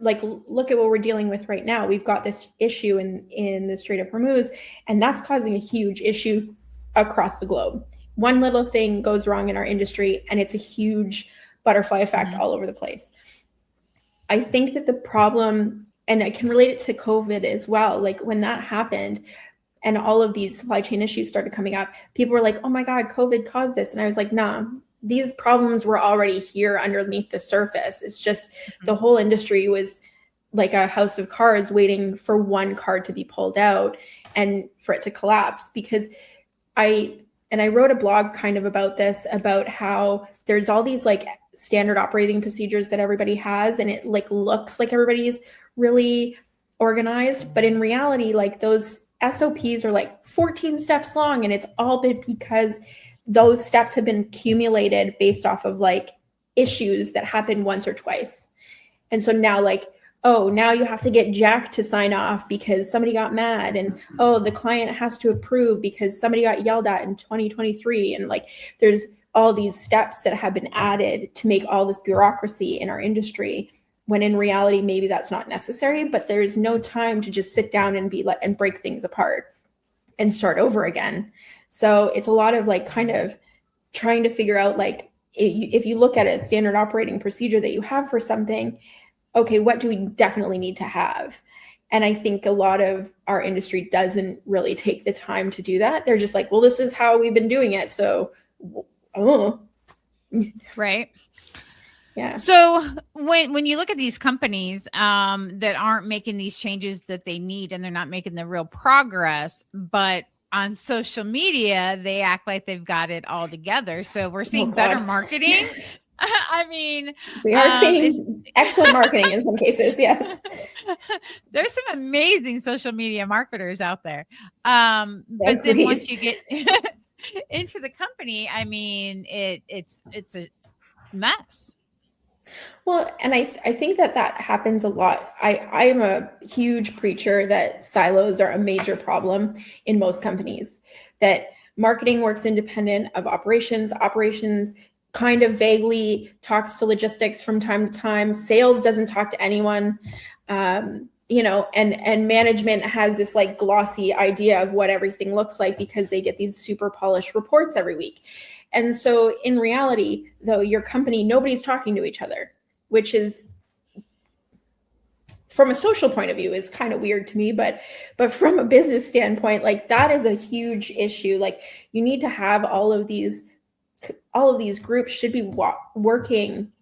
look at what we're dealing with right now. We've got this issue in the Strait of Hormuz, and that's causing a huge issue across the globe. One little thing goes wrong in our industry, and it's a huge butterfly effect all over the place. I think that the problem, and I can relate it to COVID as well, like when that happened and all of these supply chain issues started coming up, people were like, oh my God, COVID caused this. And I was like, nah, these problems were already here underneath the surface. It's just the whole industry was like a house of cards waiting for one card to be pulled out and for it to collapse. Because I wrote a blog kind of about this, about how there's all these like standard operating procedures that everybody has, and it like looks like everybody's really organized, but in reality, like those SOPs are like 14 steps long, and it's all been because those steps have been accumulated based off of like issues that happened once or twice. And so now like, oh, now you have to get Jack to sign off because somebody got mad, and oh, the client has to approve because somebody got yelled at in 2023. And like there's all these steps that have been added to make all this bureaucracy in our industry, when in reality, maybe that's not necessary, but there's no time to just sit down and break things apart and start over again. So it's a lot of like kind of trying to figure out, like, if you look at a standard operating procedure that you have for something, okay, what do we definitely need to have? And I think a lot of our industry doesn't really take the time to do that. They're just like, well, this is how we've been doing it. So, right. Yeah. So when you look at these companies that aren't making these changes that they need, and they're not making the real progress, but on social media, they act like they've got it all together. So we're seeing better marketing. I mean, we are seeing excellent marketing in some cases. Yes. There's some amazing social media marketers out there. But then once you get into the company, I mean, it's a mess. Well, and I think that happens a lot. I am a huge preacher that silos are a major problem in most companies, that marketing works independent of operations. Operations kind of vaguely talks to logistics from time to time. Sales doesn't talk to anyone. You know, and management has this like glossy idea of what everything looks like because they get these super polished reports every week. And so in reality, though, your company, nobody's talking to each other, which is, from a social point of view, is kind of weird to me, but from a business standpoint, like that is a huge issue. Like you need to have all of these groups should be working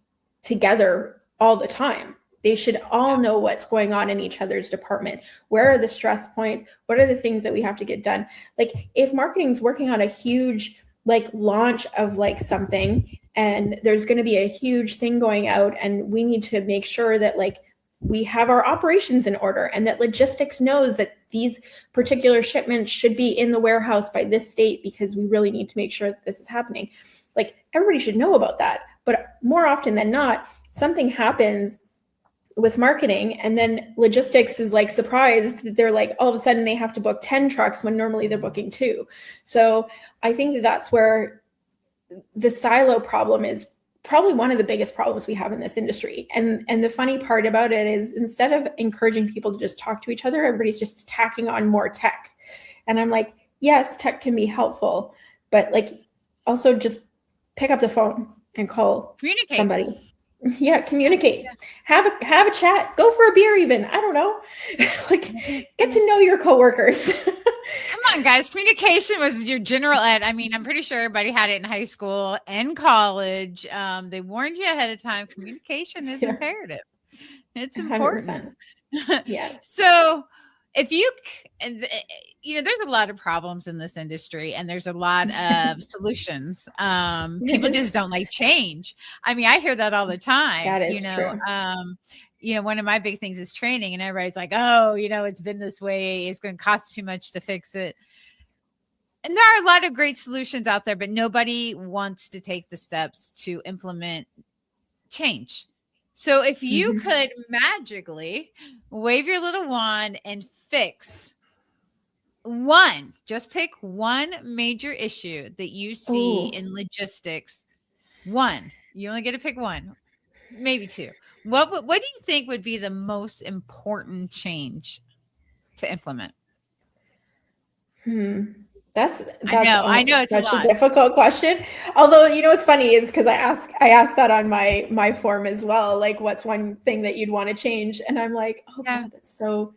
together all the time. They should all know what's going on in each other's department. Where are the stress points? What are the things that we have to get done? Like if marketing's working on a huge like launch of like something, and there's going to be a huge thing going out, and we need to make sure that like we have our operations in order, and that logistics knows that these particular shipments should be in the warehouse by this date because we really need to make sure that this is happening. Like everybody should know about that. But more often than not, something happens with marketing, and then logistics is like surprised that they're like, all of a sudden they have to book 10 trucks when normally they're booking 2. So I think that that's where the silo problem is probably one of the biggest problems we have in this industry. And the funny part about it is, instead of encouraging people to just talk to each other, everybody's just tacking on more tech. And I'm like, yes, tech can be helpful, but like also just pick up the phone and call somebody. Yeah, communicate. Yeah. Have a chat. Go for a beer even. I don't know. Like get to know your coworkers. Come on, guys. Communication was your general ed. I mean, I'm pretty sure everybody had it in high school and college. They warned you ahead of time. Communication is imperative. It's important. 100%. Yeah. So if you know, there's a lot of problems in this industry, and there's a lot of solutions. People just don't like change. I mean, I hear that all the time. That is true. You know, one of my big things is training, and everybody's like, oh, you know, it's been this way. It's going to cost too much to fix it. And there are a lot of great solutions out there, but nobody wants to take the steps to implement change. So if you could magically wave your little wand and fix one, just pick one major issue that you see in logistics. One, you only get to pick one, maybe 2. What do you think would be the most important change to implement? That's I know it's such a difficult question. Although, you know, what's funny is because I asked that on my form as well. Like, what's one thing that you'd want to change? And I'm like, oh God, that's so.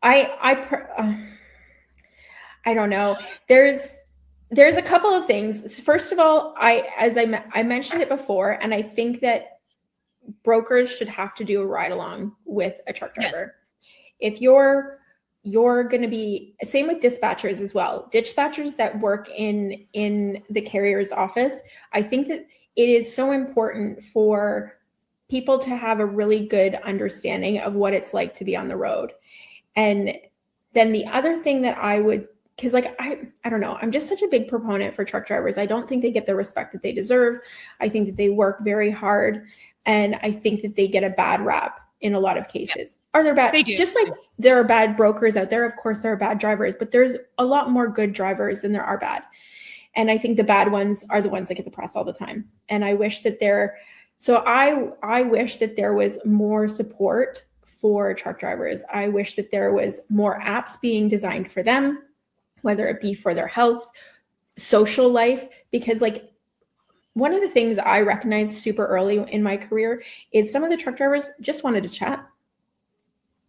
I don't know. There's a couple of things. First of all, I mentioned it before, and I think that brokers should have to do a ride along with a truck driver. Yes. If you're going to be, same with dispatchers as well. Dispatchers that work in the carrier's office, I think that it is so important for people to have a really good understanding of what it's like to be on the road. And then the other thing that I would, because like, I don't know, I'm just such a big proponent for truck drivers. I don't think they get the respect that they deserve. I think that they work very hard, and I think that they get a bad rap in a lot of cases. Are there bad? They do. Just like there are bad brokers out there, of course there are bad drivers, but there's a lot more good drivers than there are bad. And I think the bad ones are the ones that get the press all the time. And I wish that I wish that there was more support for truck drivers. I wish that there was more apps being designed for them, whether it be for their health, social life, because like one of the things I recognized super early in my career is some of the truck drivers just wanted to chat.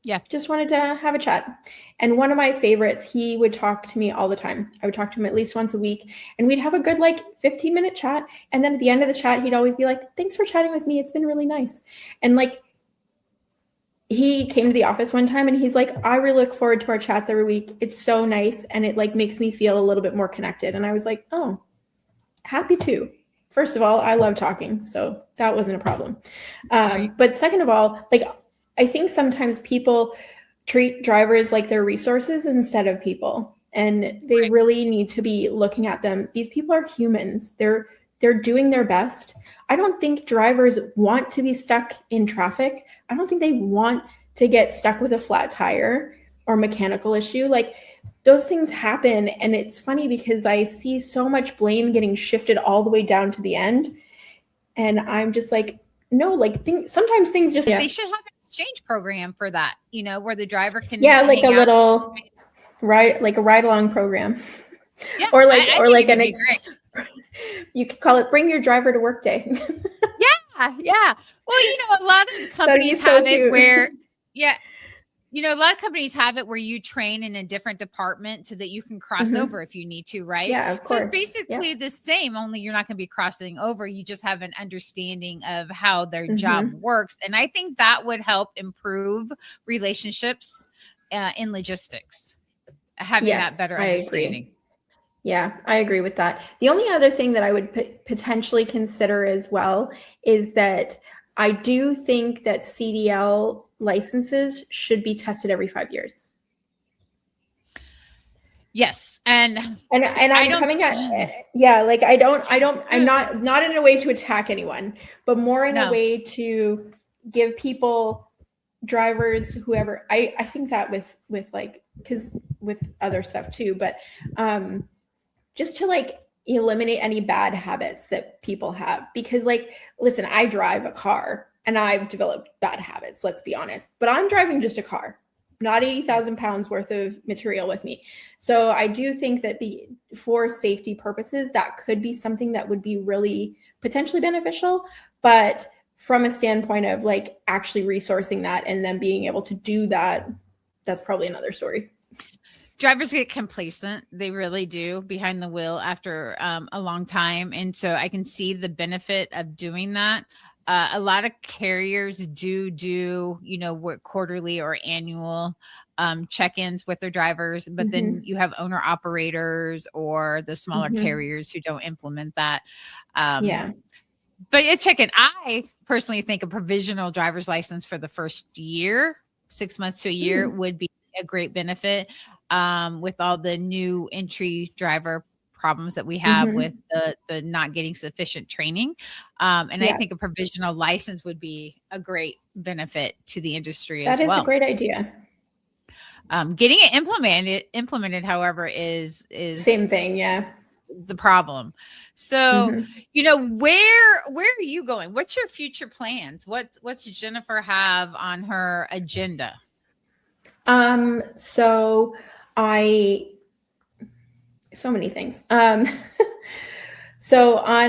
Yeah. Just wanted to have a chat. And one of my favorites, he would talk to me all the time. I would talk to him at least once a week, and we'd have a good like 15-minute chat. And then at the end of the chat, he'd always be like, thanks for chatting with me. It's been really nice. And like, he came to the office one time and he's like, I really look forward to our chats every week. It's so nice. And it like makes me feel a little bit more connected. And I was like, oh, happy to. First of all, I love talking, so that wasn't a problem. But second of all, like, I think sometimes people treat drivers like they're resources instead of people. And they really need to be looking at them. These people are humans. They're doing their best. I don't think drivers want to be stuck in traffic. I don't think they want to get stuck with a flat tire or mechanical issue. Like, those things happen. And it's funny because I see so much blame getting shifted all the way down to the end. And I'm just like, no, like sometimes things just, They should have an exchange program for that, you know, where the driver can like a hang out. little like a ride along program. Yeah, or like I or think like it would be great. You could call it bring your driver to work day. Yeah. Well, you know, a lot of companies so have it cute. where, you know, a lot of companies have it where you train in a different department so that you can cross over if you need to, right? Yeah, of So course. it's basically the same, only you're not going to be crossing over. You just have an understanding of how their job works. And I think that would help improve relationships in logistics, having that better understanding. Yeah, I agree with that. The only other thing that I would potentially consider as well is that I do think that CDL licenses should be tested every 5 years. Yes. And I'm coming at, like, I'm not in a way to attack anyone, but more in a way to give people, drivers, whoever, I think that with like, because with other stuff too, but just to like eliminate any bad habits that people have. Because like, listen, I drive a car and I've developed bad habits, let's be honest, but I'm driving just a car, not 80,000 pounds worth of material with me. So I do think that for safety purposes, that could be something that would be really potentially beneficial. But from a standpoint of like actually resourcing that and then being able to do that, that's probably another story. Drivers get complacent. They really do behind the wheel after a long time. And so I can see the benefit of doing that. A lot of carriers do, you know, work quarterly or annual check-ins with their drivers, but then you have owner operators or the smaller carriers who don't implement that. But it's check-in. I personally think a provisional driver's license for the first year, 6 months to a year, would be a great benefit. With all the new entry driver problems that we have with the not getting sufficient training. And I think a provisional license would be a great benefit to the industry as well. That is a great idea. Getting it implemented, however, is same thing. Yeah. The problem. So, you know, where are you going? What's your future plans? What's Jennifer have on her agenda? So many things. So I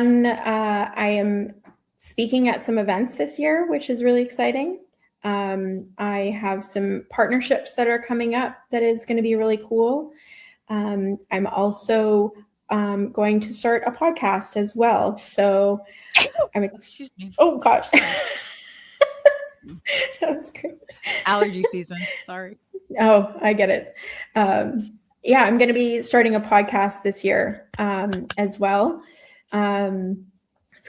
am speaking at some events this year, which is really exciting. I have some partnerships that are coming up that is going to be really cool. I'm also going to start a podcast as well. So excuse me. Oh gosh. That was great. Allergy season. Sorry. Oh, I get it. Yeah, I'm going to be starting a podcast this year as well. I'm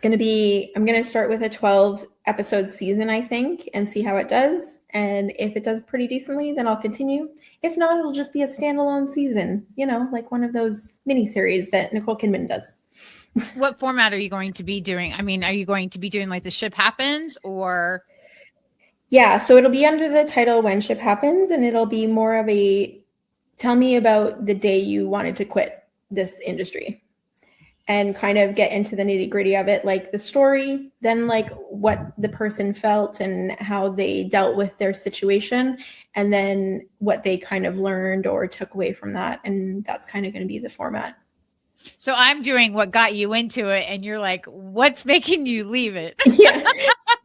going to start with a 12 episode season, I think, and see how it does. And if it does pretty decently, then I'll continue. If not, it'll just be a standalone season, you know, like one of those mini series that Nicole Kidman does. What format are you going to be doing? I mean, are you going to be doing like the ship happens or? Yeah, so it'll be under the title When Ship Happens, and it'll be more of a tell me about the day you wanted to quit this industry and kind of get into the nitty gritty of it, like the story, then like what the person felt and how they dealt with their situation, and then what they kind of learned or took away from that. And that's kind of going to be the format. So I'm doing what got you into it, and you're like, what's making you leave it? Yeah.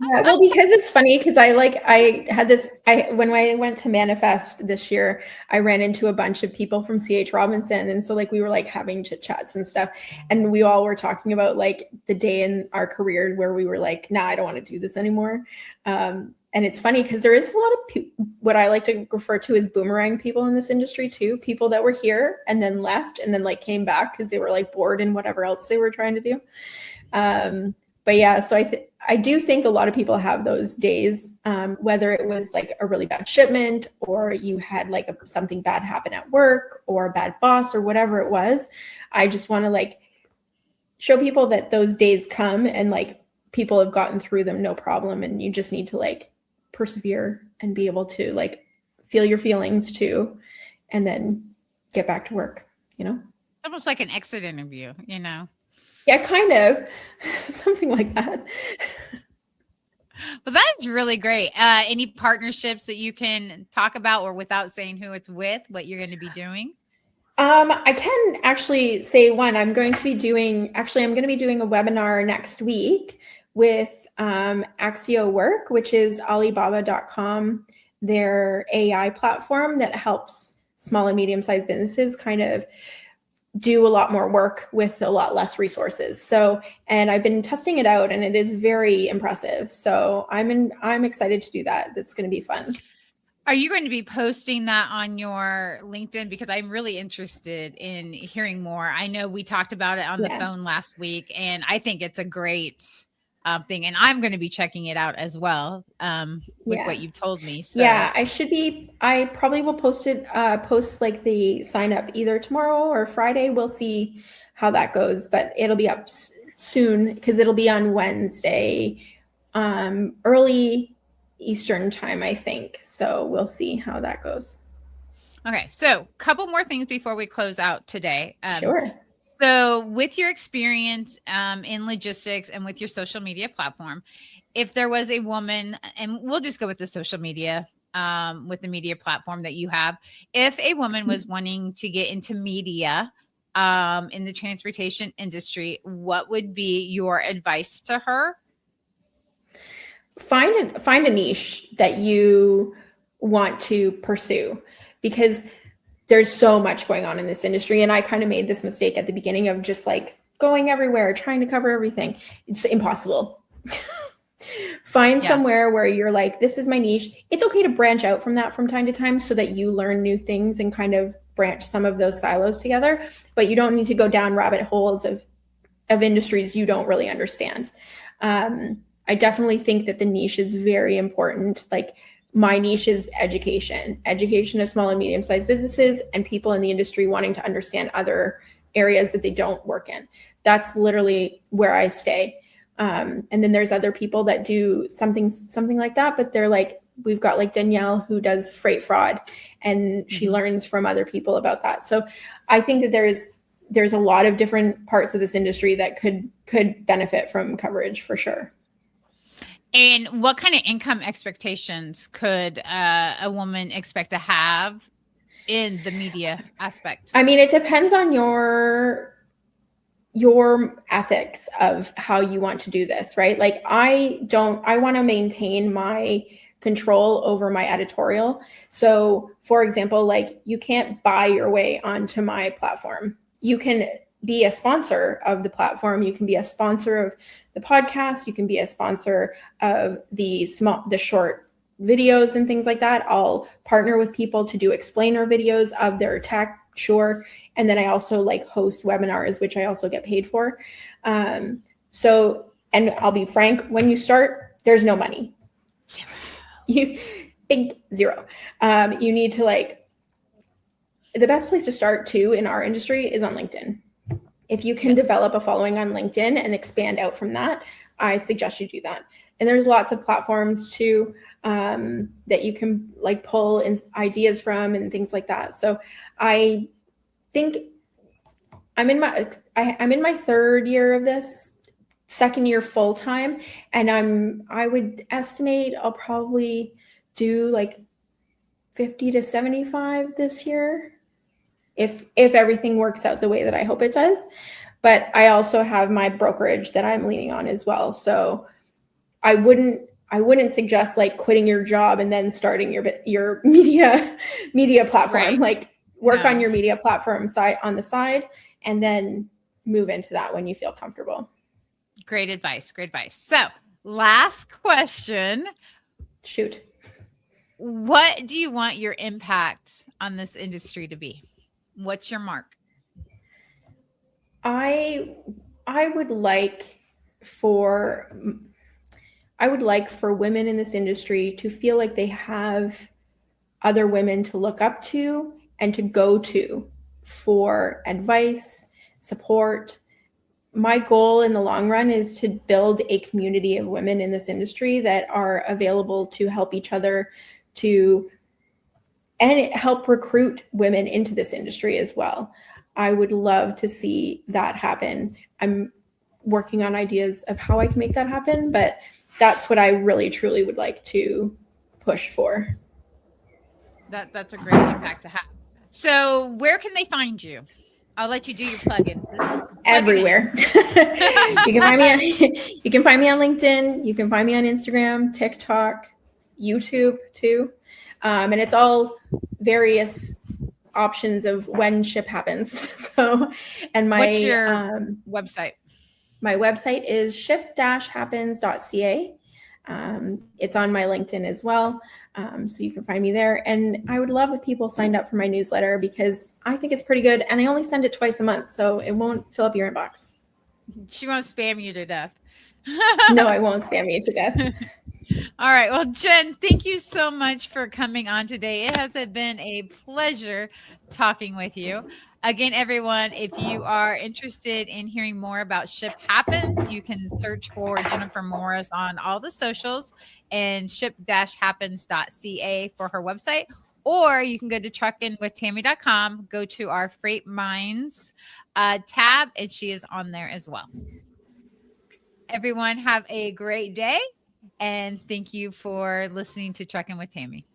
Well, because it's funny because when I went to Manifest this year, I ran into a bunch of people from CH Robinson. And so like, we were like having chit chats and stuff. And we all were talking about like the day in our career where we were like, nah, I don't want to do this anymore. And it's funny because there is a lot of what I like to refer to as boomerang people in this industry too. People that were here and then left and then like came back because they were like bored in whatever else they were trying to do. But yeah, so I do think a lot of people have those days, whether it was like a really bad shipment or you had like something bad happen at work or a bad boss or whatever it was. I just want to like show people that those days come and like people have gotten through them, no problem. And you just need to like persevere and be able to like feel your feelings too. And then get back to work, you know? Almost like an exit interview, you know? Yeah, kind of. Something like that. Well, that's really great. Any partnerships that you can talk about, or without saying who it's with, what you're going to be doing? I can actually say one. I'm going to be doing a webinar next week with Axio Work, which is Alibaba.com, their AI platform that helps small and medium-sized businesses kind of do a lot more work with a lot less resources. So, and I've been testing it out, and it is very impressive. So I'm excited to do that. That's going to be fun. Are you going to be posting that on your LinkedIn? Because I'm really interested in hearing more. I know we talked about it on the phone last week, and I think it's a great thing. And I'm going to be checking it out as well with what you've told me. So. Yeah, I probably will post like the sign up either tomorrow or Friday. We'll see how that goes, but it'll be up soon because it'll be on Wednesday, early Eastern time, I think. So we'll see how that goes. Okay. So a couple more things before we close out today. Sure. So with your experience in logistics and with your social media platform, if there was a woman, and we'll just go with the social media, with the media platform that you have, if a woman was wanting to get into media in the transportation industry, what would be your advice to her? Find a niche that you want to pursue, because there's so much going on in this industry. And I kind of made this mistake at the beginning of just like going everywhere, trying to cover everything. It's impossible. Find somewhere where you're like, this is my niche. It's okay to branch out from that from time to time so that you learn new things and kind of branch some of those silos together. But you don't need to go down rabbit holes of industries you don't really understand. I definitely think that the niche is very important. Like, my niche is education of small and medium-sized businesses and people in the industry wanting to understand other areas that they don't work in. That's literally where I stay. And then there's other people that do something like that, but they're like, we've got like Danielle who does freight fraud, and she learns from other people about that. So I think that there's a lot of different parts of this industry that could benefit from coverage for sure. And what kind of income expectations could a woman expect to have in the media aspect? I mean, it depends on your ethics of how you want to do this, right? Like, I want to maintain my control over my editorial. So for example, like, you can't buy your way onto my platform. You can be a sponsor of the platform. You can be a sponsor of the podcast. You can be a sponsor of the short videos and things like that. I'll partner with people to do explainer videos of their tech, sure. And then I also like host webinars, which I also get paid for. So, and I'll be frank, when you start, there's no money. Big zero. You need to the best place to start too in our industry is on LinkedIn. If you can develop a following on LinkedIn and expand out from that, I suggest you do that. And there's lots of platforms too that you can like pull in ideas from and things like that. So I think I'm in my third year of this, second year full time, and I would estimate I'll probably do like 50 to 75 this year, if everything works out the way that I hope it does. But I also have my brokerage that I'm leaning on as well. So I wouldn't suggest like quitting your job and then starting your media platform. Right. Like, work on your media platform on the side, and then move into that when you feel comfortable. Great advice. So, last question. Shoot. What do you want your impact on this industry to be? What's your mark? I would like for women in this industry to feel like they have other women to look up to and to go to for advice, support. My goal in the long run is to build a community of women in this industry that are available to help each other, to and help recruit women into this industry as well. I would love to see that happen. I'm working on ideas of how I can make that happen, but that's what I really truly would like to push for. That's a great impact to have. So where can they find you? I'll let you do your plugins. Everywhere. You can find me on, you can find me on LinkedIn. You can find me on Instagram, TikTok, YouTube too. And it's all various options of when ship happens. So, and what's your website? My website is ship-happens.ca. It's on my LinkedIn as well. So you can find me there. And I would love if people signed up for my newsletter because I think it's pretty good. And I only send it twice a month, so it won't fill up your inbox. She won't spam you to death. No, I won't spam you to death. All right. Well, Jen, thank you so much for coming on today. It has been a pleasure talking with you. Again, everyone, if you are interested in hearing more about Ship Happens, you can search for Jennifer Morris on all the socials and ship-happens.ca for her website. Or you can go to truckinwithtamie.com, go to our Freight Minds tab, and she is on there as well. Everyone, have a great day. And thank you for listening to Truckin' with Tamie.